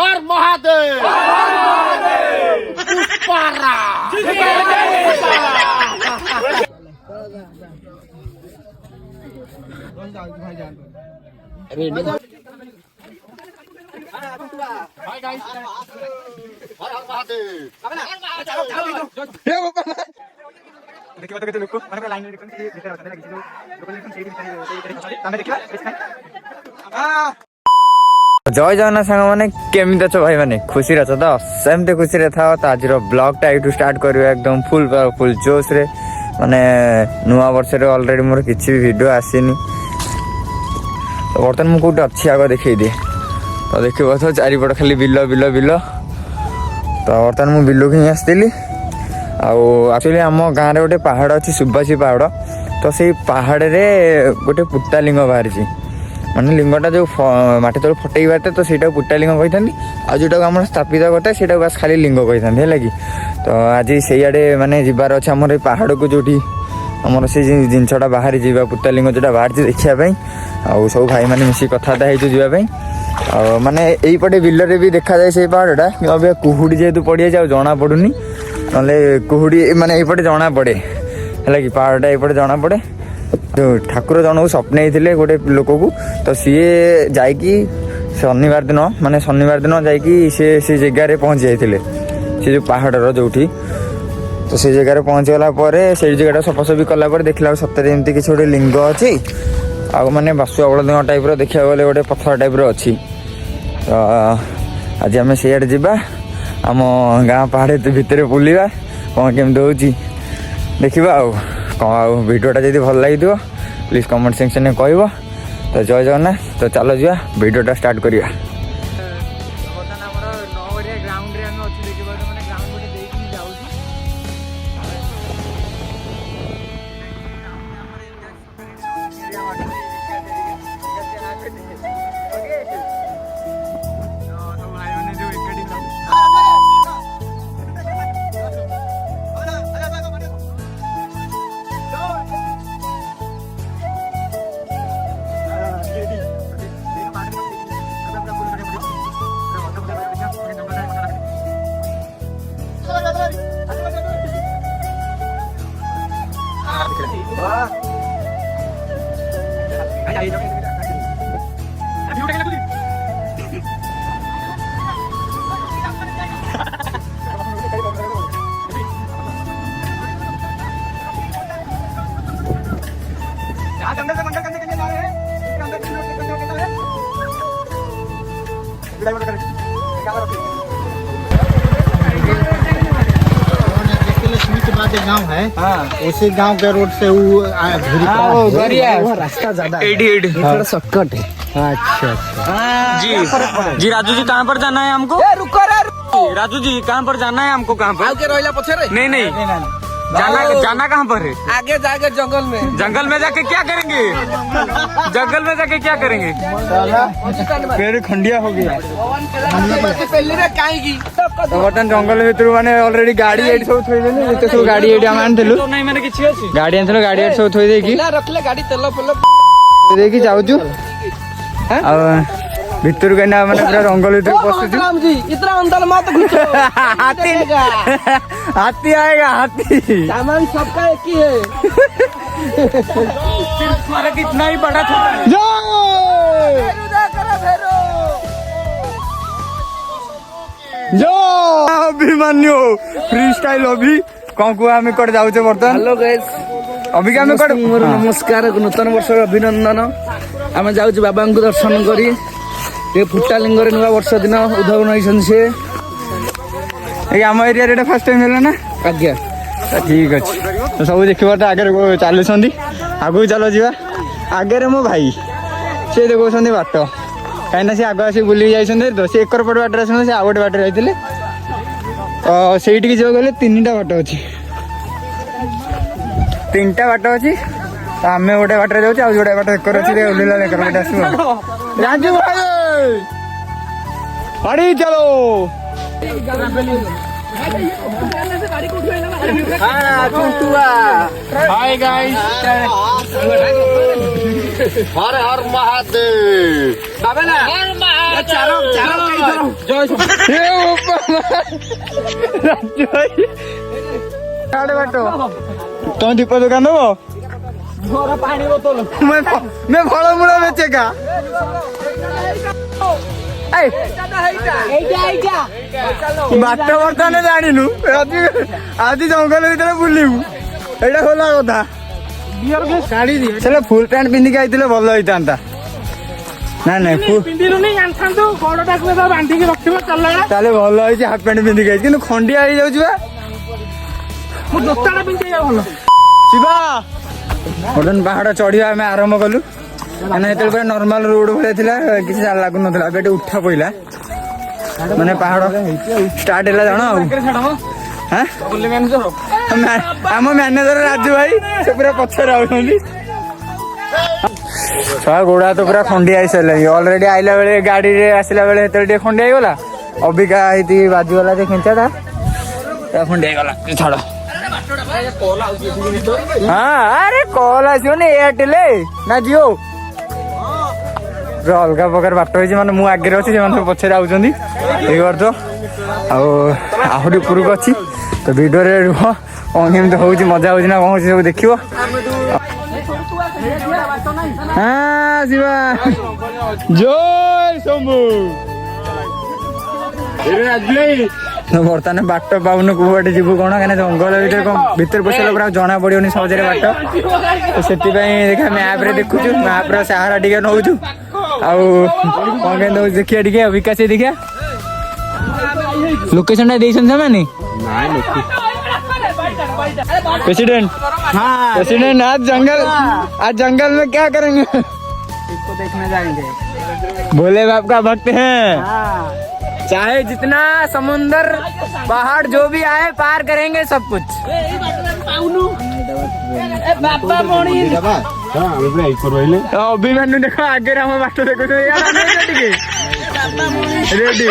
हर Mahadev पुष्पारा hi guys हर हर महादेव देखिए तो लोग को माने लाइन में लिखन से भीतर होता है किसी लोग लिखन से भीतर तमे देखिबा जय जगन्नाथ सांग माने केमिति अछ भाई माने खुशी रह तो सेमते खुशी रे था आज ब्लॉग टा यूट्यूब स्टार्ट करियो एकदम फुल जोश रे माने नुआ वर्ष रे ऑलरेडी मोर किछि भी वीडियो आसीनी तो बर्तन मु कोट अच्छी आगे देखै दे तो देखिबो तो चारिपट खाली बिलो बिलो बिलो तो बर्तन मु बिलो के आस्तिली एक्चुअली आम गाँव में गोटे पहाड़ अच्छी सुबासी पहाड़ तो से पहाड़ रे गोटे पुट्टा लिंग बाहरी माने लिंगटा जो माटी तल फटे बाटे तो सीटा पुट्टा लिंग कही था जोटा आम स्थापित करता है बस खाली लिंग कही था है कि तो आज से माने जीवार अच्छे आम पहाड़ को जो आमर से जिनसा बाहर जावा पुट्टा लिंग जोटा बाहर देखापी आउ सब भाई मैंने मिसिक कथबार्ता होगापी माने यहीपटे बिलरे भी देखा जाए से पहाड़टा कि अभी कुहुड़ी जेहेतु पड़ जाए जना पड़ूनी ना कुहुड़ी माने यपटे जना पड़े है कि पहाड़टा यपटे जना पड़े जो ठाकुर जन को स्वप्न होते गोटे लोक को तो सी जाकि शनिवार दिन माने शनिवार दिन जाकि से जगार पहुँच जाते से जो पहाड़र जो तो से जगार पहुँच गला से जगह सफासफी कला देखला सतरे एमती किसी गोटे लिंग अच्छी आ माने बासुआ बलदेव टाइप देखा गले गोटे पथर टाइप अच्छी तो आज आम से जा आम गाँ पहाड़ भितर बुलवा कौन केमती होची देखा कौन वीडियोटा जब भल लगी प्लीज कमेंट सेक्शन में कह तो जय जगन्नाथ तो चलो जा वीडियोटा स्टार्ट करिया गाँव है उसी गांव के रोड से वो रास्ता ज्यादा शॉर्टकट है। अच्छा जी राजू जी कहाँ पर जाना है हमको? राजू जी कहाँ पर जाना है हमको? कहाँ पर? नहीं जाना कहाँ पर है? आगे जाके जंगल में जाके क्या करेंगे? जंगल में जाके क्या करेंगे? पेड़ खंडिया हो गया बर्तन जंगल भीतर माने ऑलरेडी गाड़ी एडी सब थोई देले एते सब गाड़ी एडी हम आनथिलु तो नहीं माने किछि अछि गाड़ी आनथिलु गाड़ी एडी सब थोई देकी रखले गाड़ी तेल देकी जाउजु आ भीतर गना माने पूरा जंगल भीतर पसुछु राम जी इतना अंदर मत घुसो हाथी आएगा हाथी सामान सबका एक ही है तुम्हारा कितना ही बड़ा था जो अभिमान्यु फ्री स्टाइल अभी कौन को आमे कर जाउचे बर्तन हेलो गाइस अभी के आमे कर नमस्कार नूतन वर्ष अभिनंदन आमे जाउचे बाबा को दर्शन करी ये फुट्टा लिंग रे नवा वर्ष दिन उद्भावन होइछन से ए हम एरिया रे फर्स्ट टाइम होला ना आज्ञा ठीक अछि तो सब देखिबा त आगे चालू छंदी आगु चलो जीवा आगे रे मो भाई से देखो छंदी बाट कहीं से आगे आसी बुली जाइछन तो से एकर पट बाटर आछन से आ गोटे बाटर जाइतिले तो सेठी के जो गले तीनटा बाट अछि तीनटा बाट अछि तो आमे गोटे बाटर जाउछ आ जोडे बाट एकर अछि रे उलीला लेकर बेटा आसु राजू भाई गाड़ी चलो हाय गाइस हर हर महादेव हर महादेव ତମ ଦୀପ ଦୋକାନ ଦବ मैं फलमूल बेचे का बाट बर्तमान जाणु आज जंगल भर बुलू एटा खोला कथा फुल पैंट पिंधिक आई भल होता ना ना भल हाफ पैंट पिंधिक आई खंडिया हो जाऊँ शिवा बर्तमान पहाड़ चढ़ा आम आरंभ कलु मैंने जो पूरा नॉर्मल रोड भाई किसी लगुन उठा पड़ा माने पहाड़ स्टार्ट है जान आम मैनेजर राजू भाई से पूरा पछर गोड़ा तो पूरा खंडिया सारे अलरेडी आइला बेले गाड़ी रे आसला बेले खंडिया गला अबिका बाजीगला खेचाटा खंडिया गला छाड़ हाँ अरे कॉल आसो एयरटेल ना जियो अलग प्रकार बाट हो मैं आगे अच्छी से पछे आउंट वर्ष आहरी उपरक अच्छी तो भिडियो रुह कौन केमी हो मजा हो ना कौन सब देख हाँ शिवा जय शंभू बर्तमान बाट पाऊन कौ बाटे जीव कौन कहीं जंगल भर पशा पूरा जना पड़ोनी सहजरे बाट तो से देखा मैप रे देखु मैप सहारा टे नौ देखिए टे विकास देखिया लोकेशन से प्रेसिडेंट हाँ प्रेसिडेंट आज जंगल में क्या करेंगे इसको देखने जाएंगे भोले बाप का भक्त हैं चाहे जितना समुंदर पहाड़ जो भी आए पार करेंगे सब कुछ अभिमानु देखो आगे हम बाट देखो रेडी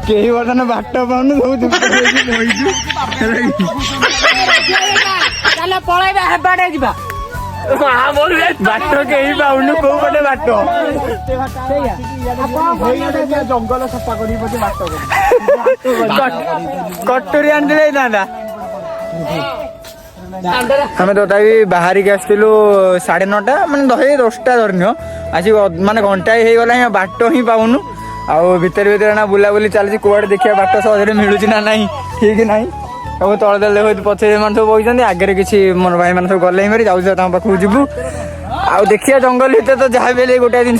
कई बर्तमान बाट पाऊन बाट कई पाऊन कौ पटे बाट जंगल सफा कटोरी आनी आम तथापि बाहर के आसलु 9:30 मैंने 10टा धरनी आज माने घंटा ही गला बाट ही पाऊनु आउ भितर भितर ना बुलाबुली चलती कौड़े देखिए बाट सहजरे मिलूँ ना ना ठीक ना सब तल तले पचे सब बही आगे किसी मोर भाई मैंने सब गले मारी जाऊँ पाखक जीवु आउ देखिए जंगल भितर तो जहाँ भी गोटे जिन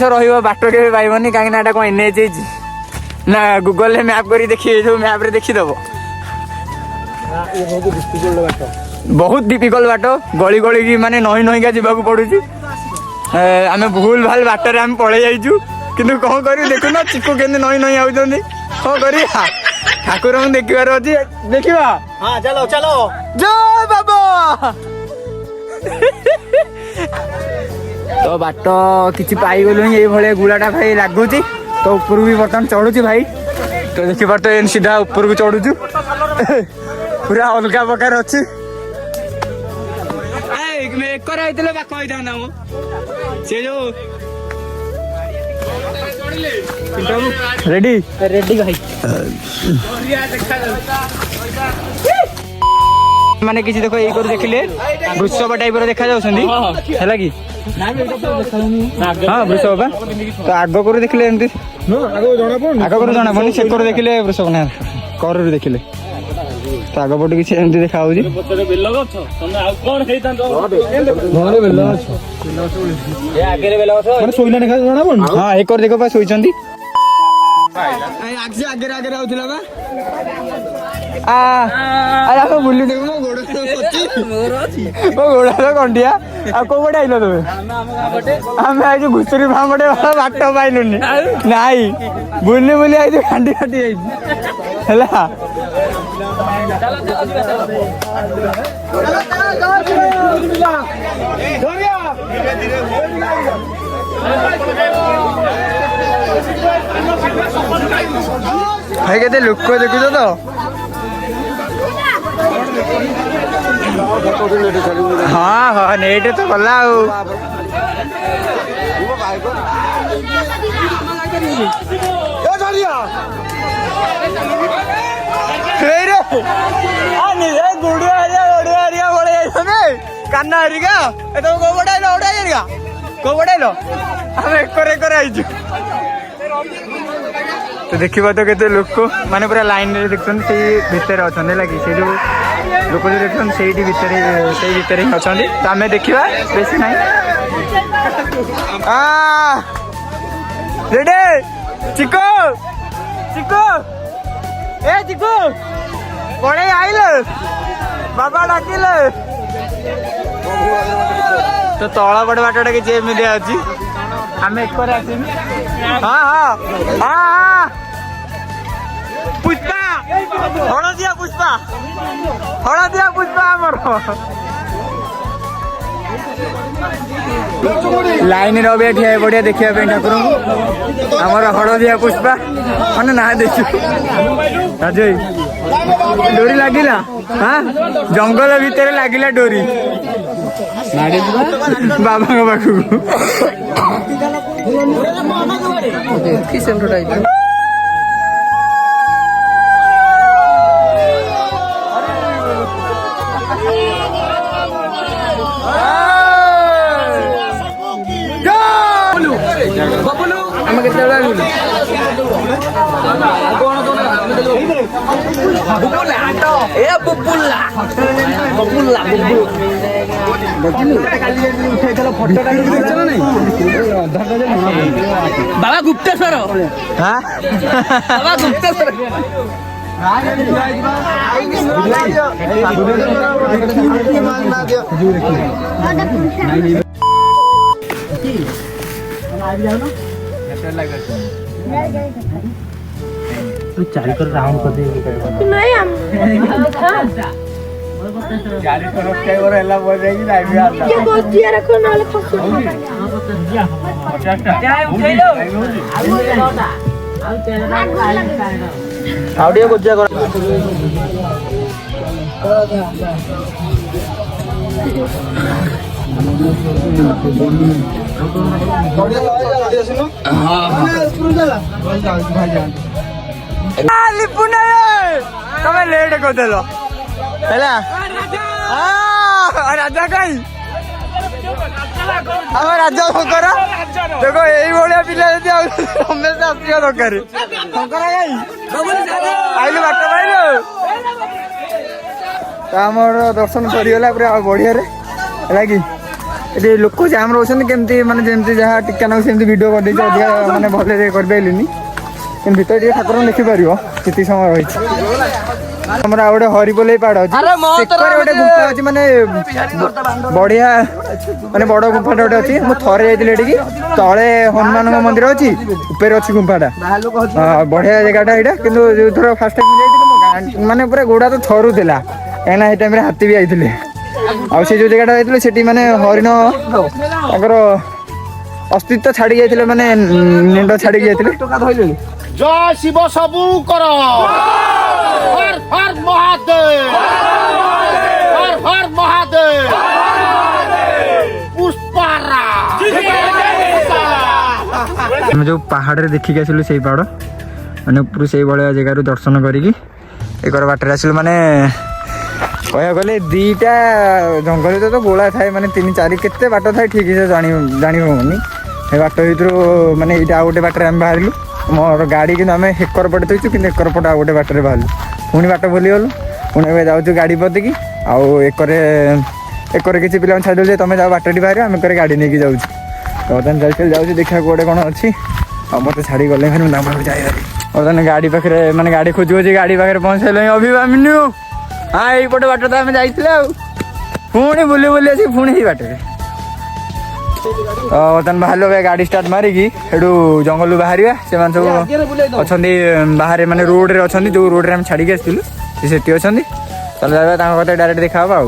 बाट के पाइबनी कहीं कौन एनएच ना गूगल मैप कर देखिए जो मैप रे देखीदब बहुत डिफिकल्ट बाट गली गली की माने नही नहीका जावाक पड़ू आम भूल भाल बाटर आम पलि जाइचु किंतु कौन कर देखुन चिकू के नही नही आउट कौन कर ठाकुर देखिबार अच्छी देखा हाँ चलो चलो जय बाबा तो बाट किसी पाइगलु ये गुड़ाटा भाई लगुच तो ऊपर भी बर्तमान चढ़ुची भाई तो देखी पार तो सीधा ऊपर को चढ़ुचु पूरा अलग प्रकार अच्छी रेडी रेडी भाई माने किसी देखो ये कर देखिले वृषभ टाइप रो देखा जाउछंदी हैला कि हां वृषभ तो आगो कर देखिले एमती आगो कर जाना पनी से कर देखिले वृषभ ना कर देखिले तो आगो पटे किसी एमती देखा होजी बेल गछ तने आ कोन हेइतान तो घरे बेल गछ ए आगे रे बेल गछ माने सोइला देखा जाना पन हां एक कर देखो पा सोइचंदी आगे आगे आगे आउथिला बा अरे बुली देख मो गोड़ गोड़ा कंडिया आ को बड़े आइलो तबे हम आज घुसरी भामडे वाला बाट पाइलुनी नाही बुली बुली आज खांडी खाटी आई हैला भाई केते लोक देखुछ तो हाँ हाँ नेट तो गला କାନା ହରିକା ତମ କୋଉ ପଟେ ଆଇଲ ଓଡା ହରିକା କୋଉ ପଟେ ଆଇଲ ଆମେ ଏକରେ ଆଇଛୁ ତ ଦେଖିବ ତ କେତେ ଲୋକ ମାନେ ପୁରା ଲାଇନରେ ଦେଖୁଛନ୍ତି ସେଇ ଭିତରେ ଅଛନ୍ତି ହେଲା କି ସେଇ ଯୋଉ ଲୋକ ଯୋଉ ଦେଖୁଛନ୍ତି ସେଇଠି ଭିତରେ ସେଇ ଭିତରେ ହିଁ ଅଛନ୍ତି ତ ଆମେ ଦେଖିବା ବେଶୀ ନାହିଁ ରେଡି ଚିକୁ ଚିକୁ ଏ ଚିକୁ ପଳେଇ ଆଇଲେ ବାବା ଡାକିଲେ ତ ତଳ ପଟେ ବାଟଟା କିଛି ଏମିତି ଅଛି ଆମେ ଏକରେ ଆସିବି ପୁଷ୍ପା ହଳଦିଆ ପୁଷ୍ପା ଆମର ଲାଇନରେ ଅବିକା ଠିଆ ପଡିଆ ଦେଖିବା ପାଇଁ ଠାକୁରଙ୍କୁ ଆମର ହଳଦିଆ ପୁଷ୍ପା ମାନେ ନା ଦେଖିବୁ ରାଜୁ ଡୋରି ଲାଗିଲା ଜଙ୍ଗଲ ଭିତରେ ଲାଗିଲା ଡୋରି ବାବାଙ୍କ ପାଖକୁ ଆମେ କେତେବେଳେ ଆଣିଲୁ ବାବା ଗୁପ୍ତେଶ୍ୱର ବାବା ଗୁପ୍ତେଶ୍ୱର ଚାରିକର ରାଉଣ୍ଡ କରିଦେବି ଚାରିକର ହେଲା ପରେ ଆଉ ଟିକେ ବୁଝା କର ତମେ ଲେଟ୍ କରିଦେଲ ହେଲା ରାଜା କାଇଁ ଆମ ରାଜା ଶଙ୍କର ଦେଖ ଏଇଭଳିଆ ପିଲା ଯଦି ଆଉ ରମେଶ ଆସିବା ଦରକାର ଶଙ୍କର କାଇଁ ଆଇଲୁ ବାଟ ପାଇଲୁ ତ ଆମର ଦର୍ଶନ ସରିଗଲା ପୁରା ବଢିଆରେ ହେଲା କି ଏଠି ଲୋକ ଜାମ୍ ରହୁଛନ୍ତି କେମିତି ମାନେ ଯେମିତି ଯାହା ଟିକେ ନାକୁ ସେମିତି ଭିଡ଼ିଓ କରିଦେଇଛି ଅଧିକା ମାନେ ଭଲରେ କରିପାରିଲିନି କିନ୍ତୁ ଭିତରେ ଟିକେ ଠାକୁରଙ୍କୁ ଦେଖିପାରିବ କେତିକି ସମୟ ରହିଛି ଆମର ଆଉ ଗୋଟେ ହରିପୋଲେଇ ପାହାଡ଼ ଅଛି ସେକରେ ଗୋଟେ ଗୁମ୍ଫା ଅଛି ମାନେ ବଢିଆ ମାନେ ବଡ ଗୁମ୍ଫାଟା ଗୋଟେ ଅଛି ମୁଁ ଥରେ ଯାଇଥିଲି ଏଠିକି ତଳେ ହନୁମାନଙ୍କ ମନ୍ଦିର ଅଛି ଉପରେ ଅଛି ଗୁମ୍ଫାଟା ବଢିଆ ଜାଗାଟା ଏଇଟା କିନ୍ତୁ ଯୋଉଥର ଫାର୍ଷ୍ଟ ଟାଇମ୍ ଯାଇଥିଲି ମୋ ମାନେ ପୁରା ଗୋଡା ତ ଥରୁଥିଲା କାହିଁକିନା ସେଇ ଟାଇମରେ ହାତୀ ବି ଯାଇଥିଲେ ଆଉ ସେ ଯୋଉ ଜାଗାଟା ଯାଇଥିଲେ ସେଠି ମାନେ ହରିଣ ତାଙ୍କର ଅସ୍ତିତ୍ୱ ଛାଡି ଯାଇଥିଲେ ମାନେ ନିଣ୍ଡ ଛାଡିକି ଯାଇଥିଲେ ଜୟ ଶିବ ସବୁ କର ହର ହର ମହାଦେବ ହର ହର ମହାଦେବ ପୁଷ୍ପାରା ଆମେ ଯୋଉ ପାହାଡରେ ଦେଖିକି ଆସିଲୁ ସେଇ ପାହାଡ ମାନେ ପୁରା ସେଇ ଭଳିଆ ଜାଗାରୁ ଦର୍ଶନ କରିକି ଏକର ବାଟରେ ଆସିଲୁ ମାନେ କହିବାକୁ ଗଲେ ଦିଟା ଜଙ୍ଗଲ ତ ଗୋଳା ଥାଏ ମାନେ 3-4 କେତେ ବାଟ ଥାଏ ଠିକ ସେ ଜାଣି ହବନି ସେ ବାଟ ଭିତରୁ ମାନେ ଏଇଟା ଆଉ ଗୋଟେ ବାଟରେ ଆମେ ବାହାରିଲୁ ମୋର ଗାଡ଼ି କିନ୍ତୁ ଆମେ ହେକର ପଟେ ଥୋଇଛୁ କିନ୍ତୁ ଏକର ପଟେ ଆଉ ଗୋଟେ ବାଟରେ ବାହାରିଲୁ ପୁଣି ବାଟ ଭୁଲିଗଲୁ ପୁଣି ଏବେ ଯାଉଛୁ ଗାଡ଼ି ପତିକି ଆଉ ଏକରେ କିଛି ପିଲାଙ୍କୁ ଛାଡ଼ିଦେଲୁ ଯେ ତମେ ଯାଅ ବାଟଟି ବାହାରିବ ଆମେ ଏକରେ ଗାଡ଼ି ନେଇକି ଯାଉଛୁ ବର୍ତ୍ତମାନ ଚାଲି ଯାଉଛି ଦେଖିବାକୁ ଗୋଟେ କ'ଣ ଅଛି ଆଉ ମୋତେ ଛାଡ଼ି ଗଲେ ମୁଁ ନାମକୁ ଯାଇପାରି ବର୍ତ୍ତମାନ ଗାଡ଼ି ପାଖରେ ମାନେ ଗାଡ଼ି ଖୋଜି ଖୋଜି ଗାଡ଼ି ପାଖରେ ପହଞ୍ଚାଇଲେଣି ଅଭିଭାମିନୁ ଏଇପଟେ ବାଟ ତ ଆମେ ଯାଇଥିଲେ ଆଉ ପୁଣି ବୁଲି ବୁଲି ଆସିକି ପୁଣି ଏଇ ବାଟରେ ବର୍ତ୍ତମାନ ବାହାରିଲୁ ଗାଡ଼ି ଷ୍ଟାର୍ଟ ମାରିକି ସେଠୁ ଜଙ୍ଗଲରୁ ବାହାରିବା ସେମାନେ ସବୁ ଅଛନ୍ତି ବାହାରେ ମାନେ ରୋଡ଼ରେ ଅଛନ୍ତି ଯେଉଁ ରୋଡ଼ରେ ଆମେ ଛାଡ଼ିକି ଆସିଥିଲୁ ସେ ସେଠି ଅଛନ୍ତି ତାହେଲେ ତାଙ୍କ କଥା ଡାଇରେକ୍ଟ ଦେଖା ହବା ଆଉ